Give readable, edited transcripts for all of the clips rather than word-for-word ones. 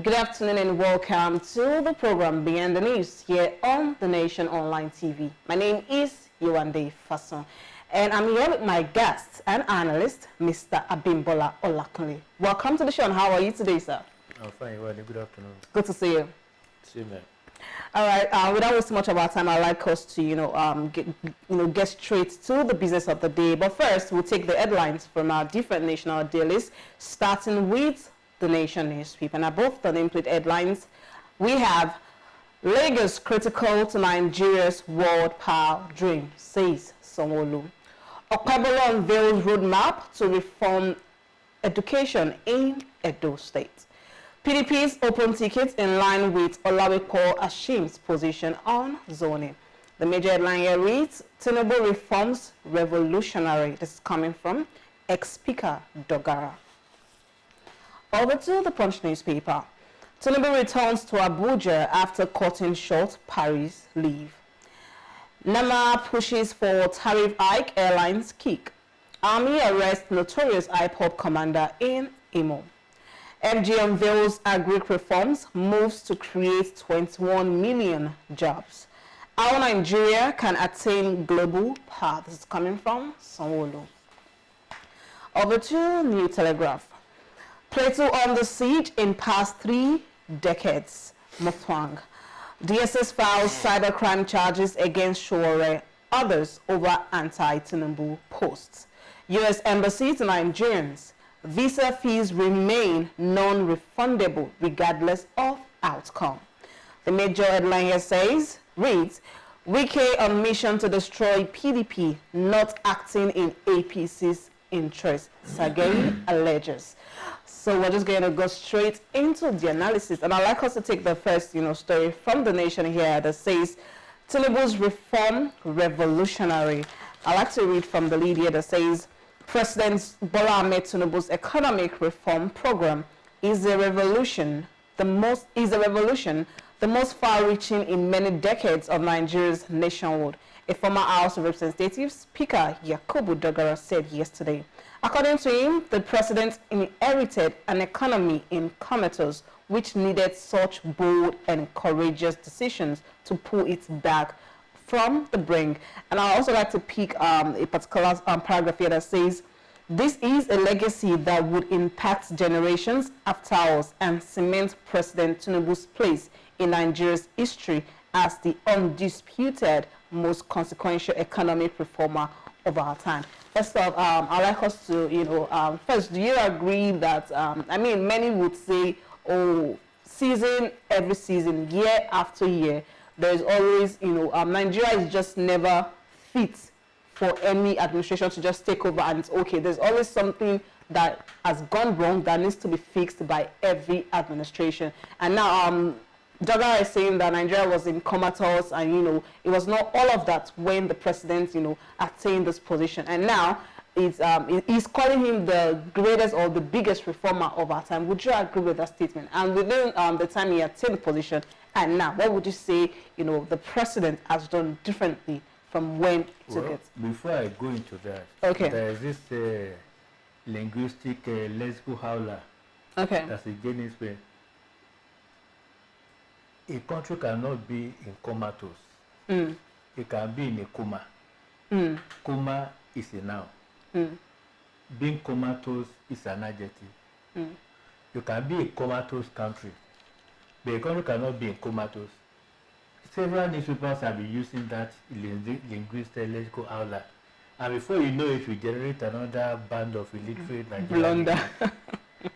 Good afternoon and welcome to the program Beyond the News here on The Nation Online TV. My name is Yewande Fasan and I'm here with my guest and analyst, Mr. Abimbola Olakunle. Welcome to the show and how are you today, sir? I'm fine, Yewande. Good afternoon. Good to see you. See you, man. All right, without wasting much of our time, I'd like us to, get straight to the business of the day. But first, we'll take the headlines from our different national dailies, starting with the Nation newspaper. And both the nameplate headlines, we have Lagos critical to Nigeria's world power dream, says Sanwo-Olu. Abimbola unveils roadmap to reform education in Edo State. PDP's open tickets in line with Olakunle Ashim's position on zoning. The major headline here reads, Tinubu reforms revolutionary. This is coming from ex-speaker Dogara. Over to the Punch newspaper. Tinubu returns to Abuja after cutting short Paris leave. Nama pushes for tariff hike, airlines kick. Army arrests notorious IPOB commander in Imo. MG unveils agric reforms, moves to create 21 million jobs. How Nigeria can attain global power. This is coming from Sanwo-Olu. Over to New Telegraph. Plateau on the siege in past 3 decades. Mutwang. DSS files cybercrime charges against Shore, others over anti-Tinubu posts. U.S. Embassy to Nigerians. Visa fees remain non-refundable regardless of outcome. The major headline here reads, Wike on mission to destroy PDP, not acting in APC's interest, Sergei alleges. So we're just going to go straight into the analysis. And I'd like us to take the first, story from the Nation here that says, Tinubu's reform revolutionary. I'd like to read from the lead here that says, President Bola Ahmed Tinubu's economic reform program is a revolution, the most far-reaching in many decades of Nigeria's nationhood, a former House of Representatives Speaker Yakubu Dogara said yesterday. According to him, the president inherited an economy in comatose which needed such bold and courageous decisions to pull it back from the brink. And I also like to pick a particular paragraph here that says, this is a legacy that would impact generations after us and cement President Tinubu's place in Nigeria's history as the undisputed most consequential economic reformer of our time. First off, I'd like us to, first, do you agree that, many would say, every season, year after year, there's always, Nigeria is just never fit for any administration to just take over and it's okay. There's always something that has gone wrong that needs to be fixed by every administration. And now, Dogara is saying that Nigeria was in comatose and, it was not all of that when the president, attained this position. And now, he's calling him the greatest or the biggest reformer of our time. Would you agree with that statement? And within the time he attained the position, and now, what would you say, the president has done differently from when he took it? Before I go into that, there is this linguistic lexical howler. Okay. That's a Guinness way. A country cannot be in comatose. It can be in a coma. Coma is a noun. Being comatose is an adjective. You can be a comatose country, but a country cannot be in comatose. Several newspapers have been using that linguistic lexical howler. And before you know it, we generate another band of illiterate Nigerians.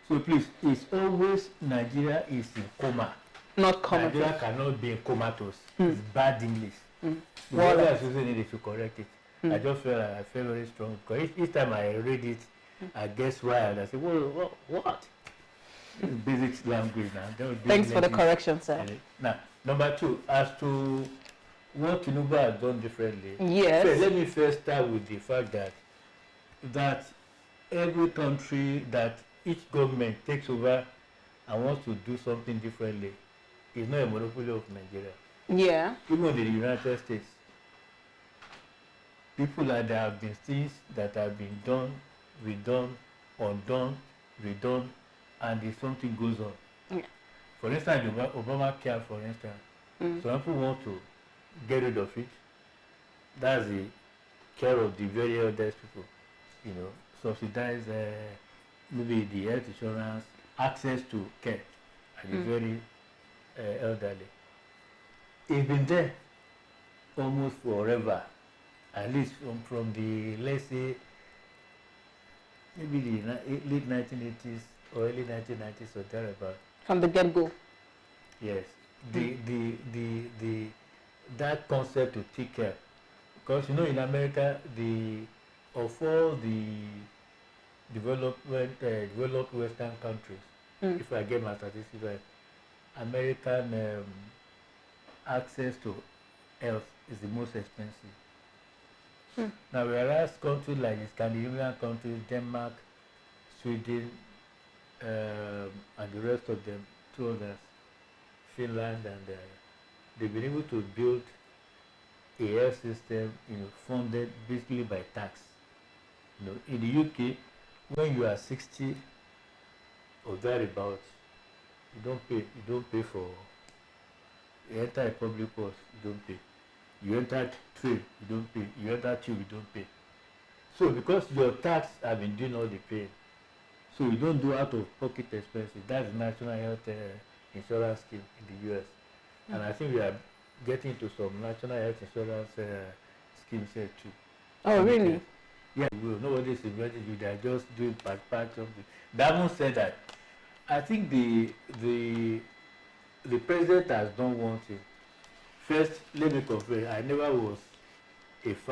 So please, it's always Nigeria is in coma. Not comatose. Nigeria cannot be in comatose. It's bad English. Whoever is using it, they should correct it. I just feel I feel very strong because each time I read it, I guess why and I say, well, what? Basic language now. Thanks for the correction, sir. Now, number 2, as to what Tinubu has done differently. Yes. So let me first start with the fact that every country, that each government takes over and wants to do something differently is not a monopoly of Nigeria. Yeah. Even in the United States, people that there have been things that have been done, redone, undone, redone, and if something goes on. Yeah. For instance, Obamacare, for instance, some people want to get rid of it. That's the care of the very eldest people, you know, subsidize maybe the health insurance, access to care, and the very elderly. It's been there almost forever, at least from the, let's say, maybe the late 1980s or early 1990s or thereabout. From the get-go. Yes, that concept to take care, because you know in America, of all the developed Western countries, if I get my statistics right, American access to health is the most expensive. Now, whereas countries like the Scandinavian countries, Denmark, Sweden, and the rest of them, two others, Finland, and they've been able to build a health system, you know, funded basically by tax. You know, in the UK, when you are 60 or thereabouts, you don't pay for. You enter a public bus, you don't pay. You enter train, you don't pay. You enter tube, you don't pay. So because your tax have been doing all the paying, so you don't do out of pocket expenses. That's the national health insurance scheme in the US. And I think we are getting into some national health insurance schemes here too. Oh, really? Yeah, we will. Nobody is inventing you. They are just doing part something. They haven't said that. I think the president has done one thing. First, let me confess, I never was a fan